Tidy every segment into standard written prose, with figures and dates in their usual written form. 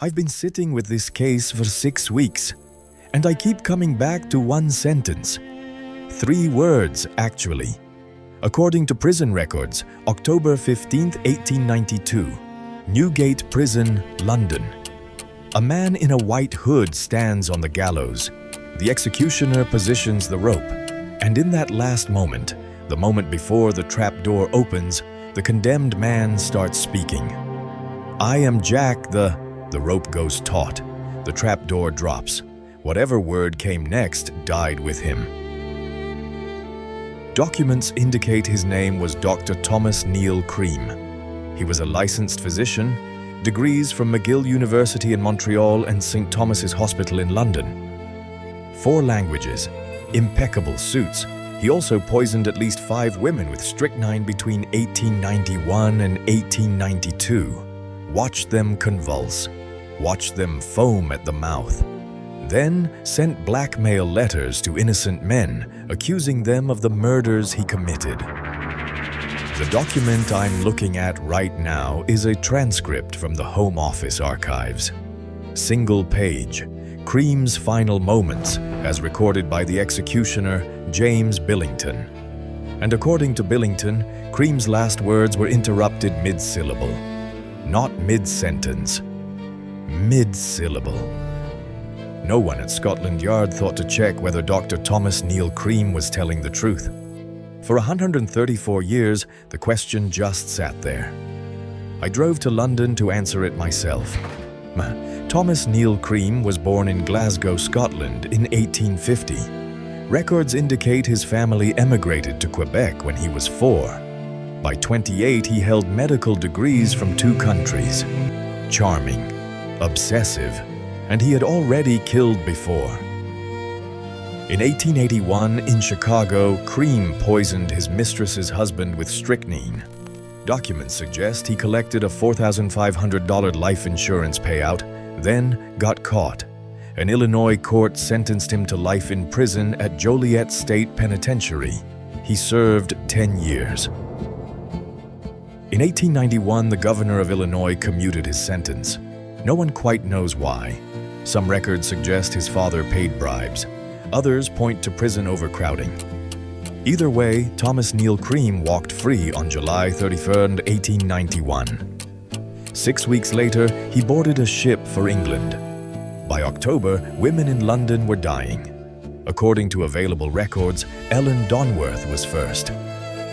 I've been sitting with this case for 6 weeks, and I keep coming back to one sentence. 3 words, actually. According to prison records, October 15, 1892, Newgate Prison, London. A man in a white hood stands on the gallows. The executioner positions the rope, and in that last moment, the moment before the trapdoor opens, the condemned man starts speaking. "I am Jack, the rope goes taut. The trapdoor drops. Whatever word came next died with him." Documents indicate his name was Dr. Thomas Neill Cream. He was a licensed physician, degrees from McGill University in Montreal and St. Thomas's Hospital in London. 4 languages, impeccable suits. He also poisoned at least 5 women with strychnine between 1891 and 1892. Watched them convulse. Watched them foam at the mouth. Then sent blackmail letters to innocent men, accusing them of the murders he committed. The document I'm looking at right now is a transcript from the Home Office archives. Single page, Cream's final moments, as recorded by the executioner, James Billington. And according to Billington, Cream's last words were interrupted mid-syllable. Not mid-sentence. Mid-syllable. No one at Scotland Yard thought to check whether Dr. Thomas Neill Cream was telling the truth. For 134 years, the question just sat there. I drove to London to answer it myself. Thomas Neill Cream was born in Glasgow, Scotland in 1850. Records indicate his family emigrated to Quebec when he was 4. By 28, he held medical degrees from 2 countries. Charming, obsessive, and he had already killed before. In 1881, in Chicago, Cream poisoned his mistress's husband with strychnine. Documents suggest he collected a $4,500 life insurance payout, then got caught. An Illinois court sentenced him to life in prison at Joliet State Penitentiary. He served 10 years. In 1891, the governor of Illinois commuted his sentence. No one quite knows why. Some records suggest his father paid bribes. Others point to prison overcrowding. Either way, Thomas Neill Cream walked free on July 31, 1891. 6 weeks later, he boarded a ship for England. By October, women in London were dying. According to available records, Ellen Donworth was first.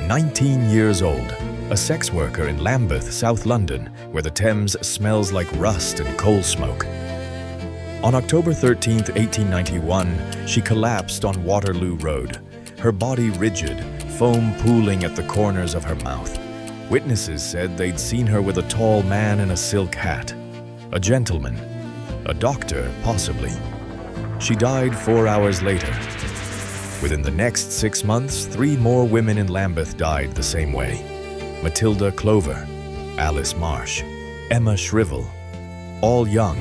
19 years old, a sex worker in Lambeth, South London, where the Thames smells like rust and coal smoke. On October 13, 1891, she collapsed on Waterloo Road, her body rigid, foam pooling at the corners of her mouth. Witnesses said they'd seen her with a tall man in a silk hat. A gentleman. A doctor, possibly. She died 4 hours later. Within the next 6 months, 3 more women in Lambeth died the same way. Matilda Clover, Alice Marsh, Emma Shrivel. All young,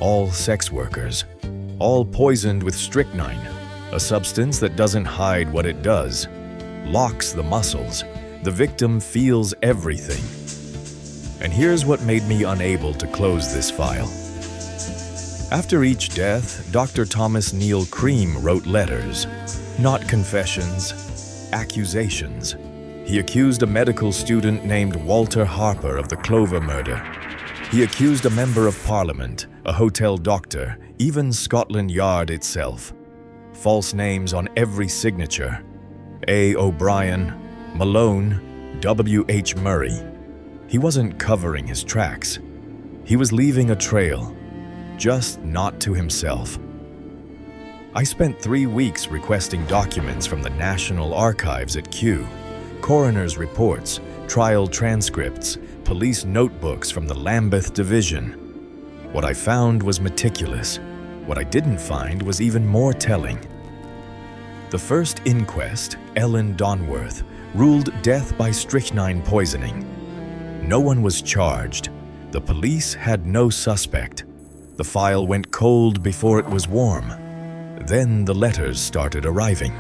all sex workers, all poisoned with strychnine, a substance that doesn't hide what it does, locks the muscles. The victim feels everything. And here's what made me unable to close this file. After each death, Dr. Thomas Neill Cream wrote letters, not confessions, accusations. He accused a medical student named Walter Harper of the Clover murder. He accused a member of Parliament, a hotel doctor, even Scotland Yard itself. False names on every signature. A. O'Brien, Malone, W.H. Murray. He wasn't covering his tracks. He was leaving a trail, just not to himself. I spent 3 weeks requesting documents from the National Archives at Kew, coroner's reports, trial transcripts, police notebooks from the Lambeth Division. What I found was meticulous. What I didn't find was even more telling. The first inquest, Ellen Donworth, ruled death by strychnine poisoning. No one was charged. The police had no suspect. The file went cold before it was warm. Then the letters started arriving.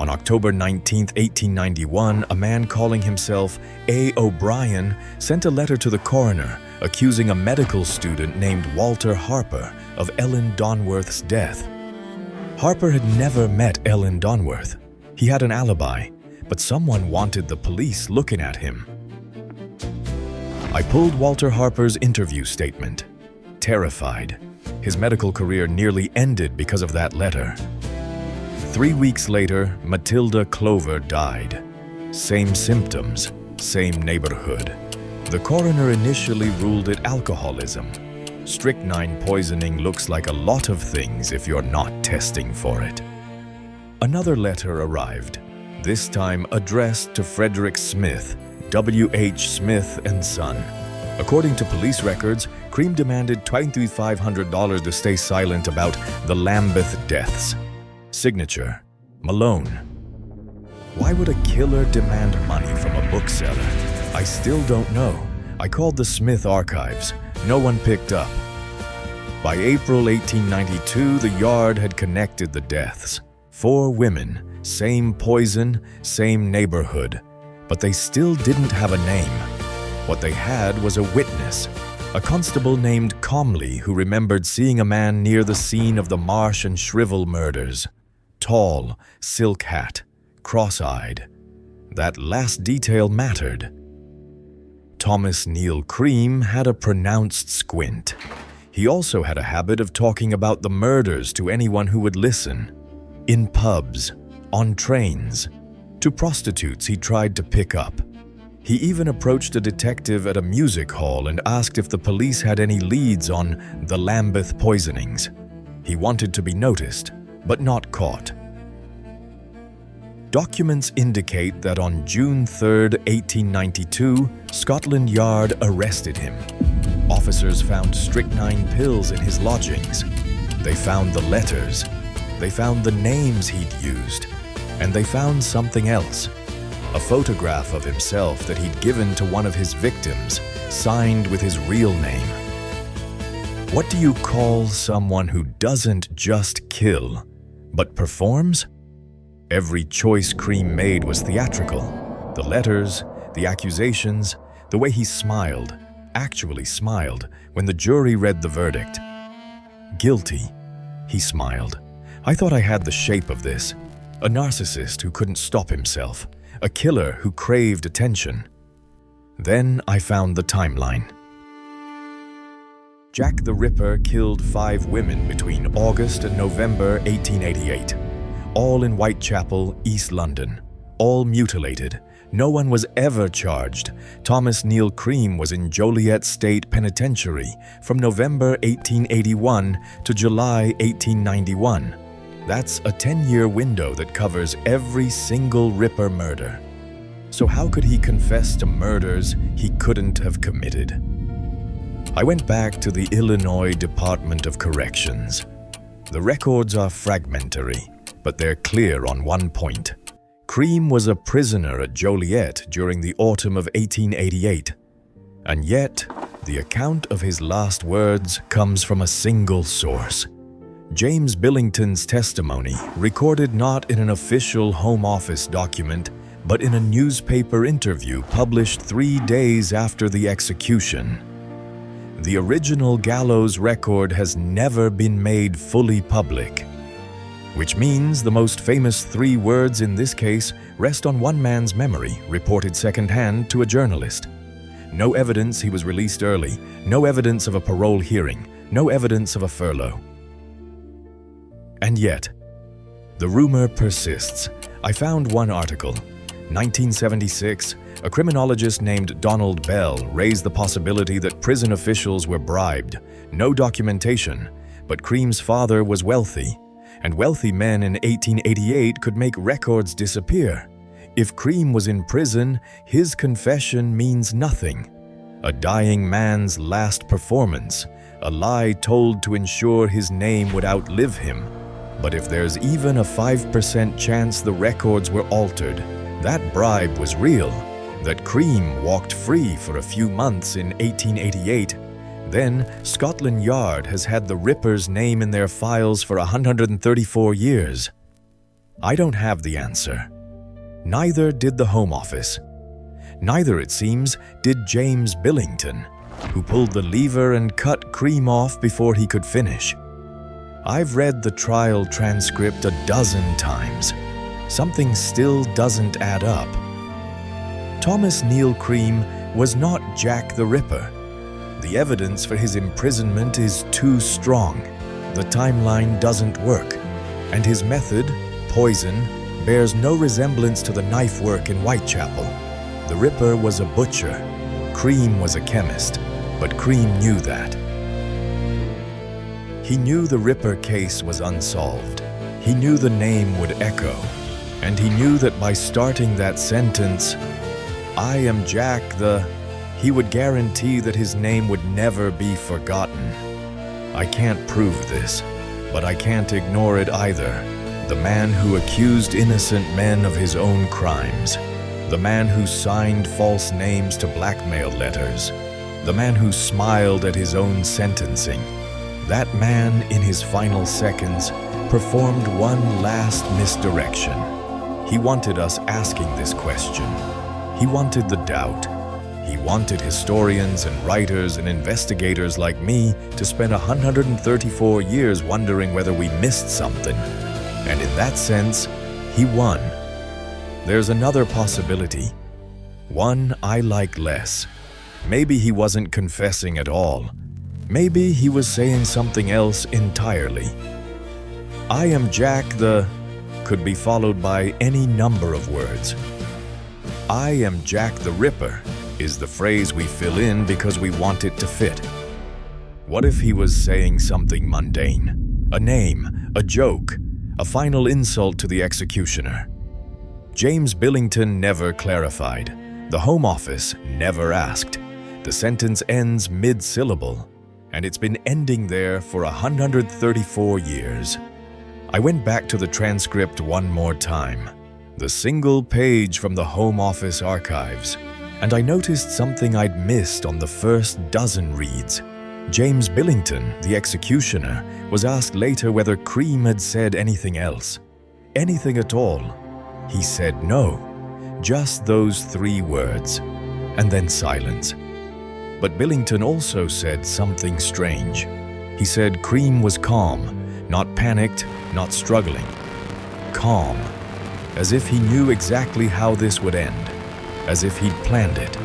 On October 19, 1891, a man calling himself A. O'Brien sent a letter to the coroner accusing a medical student named Walter Harper of Ellen Donworth's death. Harper had never met Ellen Donworth. He had an alibi, but someone wanted the police looking at him. I pulled Walter Harper's interview statement. Terrified. His medical career nearly ended because of that letter. 3 weeks later, Matilda Clover died. Same symptoms, same neighborhood. The coroner initially ruled it alcoholism. Strychnine poisoning looks like a lot of things if you're not testing for it. Another letter arrived, this time addressed to Frederick Smith, W.H. Smith and Son. According to police records, Cream demanded $2,500 to stay silent about the Lambeth deaths. Signature, Malone. Why would a killer demand money from a bookseller? I still don't know. I called the Smith archives. No one picked up. By April 1892, the Yard had connected the deaths. 4 women, same poison, same neighborhood. But they still didn't have a name. What they had was a witness, a constable named Comley who remembered seeing a man near the scene of the Marsh and Shrivel murders. Tall, silk hat, cross-eyed. That last detail mattered. Thomas Neill Cream had a pronounced squint. He also had a habit of talking about the murders to anyone who would listen. In pubs, on trains, to prostitutes he tried to pick up. He even approached a detective at a music hall and asked if the police had any leads on the Lambeth poisonings. He wanted to be noticed, but not caught. Documents indicate that on June 3, 1892, Scotland Yard arrested him. Officers found strychnine pills in his lodgings. They found the letters. They found the names he'd used. And they found something else. A photograph of himself that he'd given to one of his victims, signed with his real name. What do you call someone who doesn't just kill, but performs? Every choice Cream made was theatrical. The letters, the accusations, the way he smiled, actually smiled, when the jury read the verdict. Guilty, he smiled. I thought I had the shape of this. A narcissist who couldn't stop himself. A killer who craved attention. Then I found the timeline. Jack the Ripper killed 5 women between August and November 1888. All in Whitechapel, East London. All mutilated. No one was ever charged. Thomas Neill Cream was in Joliet State Penitentiary from November 1881 to July 1891. That's a 10-year window that covers every single Ripper murder. So how could he confess to murders he couldn't have committed? I went back to the Illinois Department of Corrections. The records are fragmentary, but they're clear on one point. Cream was a prisoner at Joliet during the autumn of 1888. And yet, the account of his last words comes from a single source. James Billington's testimony, recorded not in an official Home Office document, but in a newspaper interview published 3 days after the execution. The original gallows record has never been made fully public, which means the most famous 3 words in this case rest on one man's memory, reported secondhand to a journalist. No evidence he was released early, no evidence of a parole hearing, no evidence of a furlough. And yet, the rumor persists. I found one article. 1976, a criminologist named Donald Bell raised the possibility that prison officials were bribed. No documentation, but Cream's father was wealthy, and wealthy men in 1888 could make records disappear. If Cream was in prison, his confession means nothing. A dying man's last performance, a lie told to ensure his name would outlive him. But if there's even a 5% chance the records were altered, that bribe was real, that Cream walked free for a few months in 1888, then Scotland Yard has had the Ripper's name in their files for 134 years. I don't have the answer. Neither did the Home Office. Neither, it seems, did James Billington. who pulled the lever and cut Cream off before he could finish. I've read the trial transcript a dozen times. Something still doesn't add up. Thomas Neill Cream was not Jack the Ripper. The evidence for his imprisonment is too strong. The timeline doesn't work, and his method, poison, bears no resemblance to the knife work in Whitechapel. The Ripper was a butcher. Cream was a chemist, but Cream knew that. He knew the Ripper case was unsolved. He knew the name would echo, and he knew that by starting that sentence, "I am Jack the," he would guarantee that his name would never be forgotten. I can't prove this, but I can't ignore it either. The man who accused innocent men of his own crimes. The man who signed false names to blackmail letters. The man who smiled at his own sentencing. That man, in his final seconds, performed one last misdirection. He wanted us asking this question. He wanted the doubt. He wanted historians and writers and investigators like me to spend 134 years wondering whether we missed something. And in that sense, he won. There's another possibility. One I like less. Maybe he wasn't confessing at all. Maybe he was saying something else entirely. "I am Jack the" could be followed by any number of words. "I am Jack the Ripper" is the phrase we fill in because we want it to fit. What if he was saying something mundane? A name, a joke, a final insult to the executioner? James Billington never clarified. The Home Office never asked. The sentence ends mid-syllable, and it's been ending there for 134 years. I went back to the transcript one more time, the single page from the Home Office archives, and I noticed something I'd missed on the first dozen reads. James Billington, the executioner, was asked later whether Cream had said anything else. Anything at all. He said no, just those 3 words, and then silence. But Billington also said something strange. He said Cream was calm, not panicked, not struggling. Calm, as if he knew exactly how this would end, as if he'd planned it.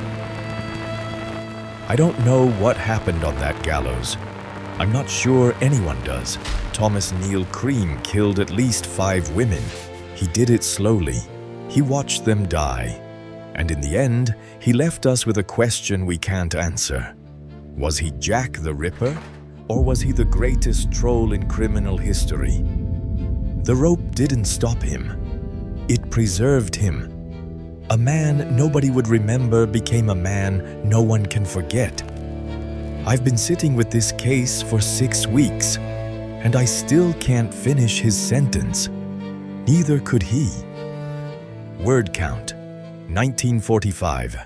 I don't know what happened on that gallows. I'm not sure anyone does. Thomas Neill Cream killed at least 5 women. He did it slowly. He watched them die. And in the end, he left us with a question we can't answer. Was he Jack the Ripper, or was he the greatest troll in criminal history? The rope didn't stop him. It preserved him. A man nobody would remember became a man no one can forget. I've been sitting with this case for 6 weeks, and I still can't finish his sentence. Neither could he. Word count, 1945.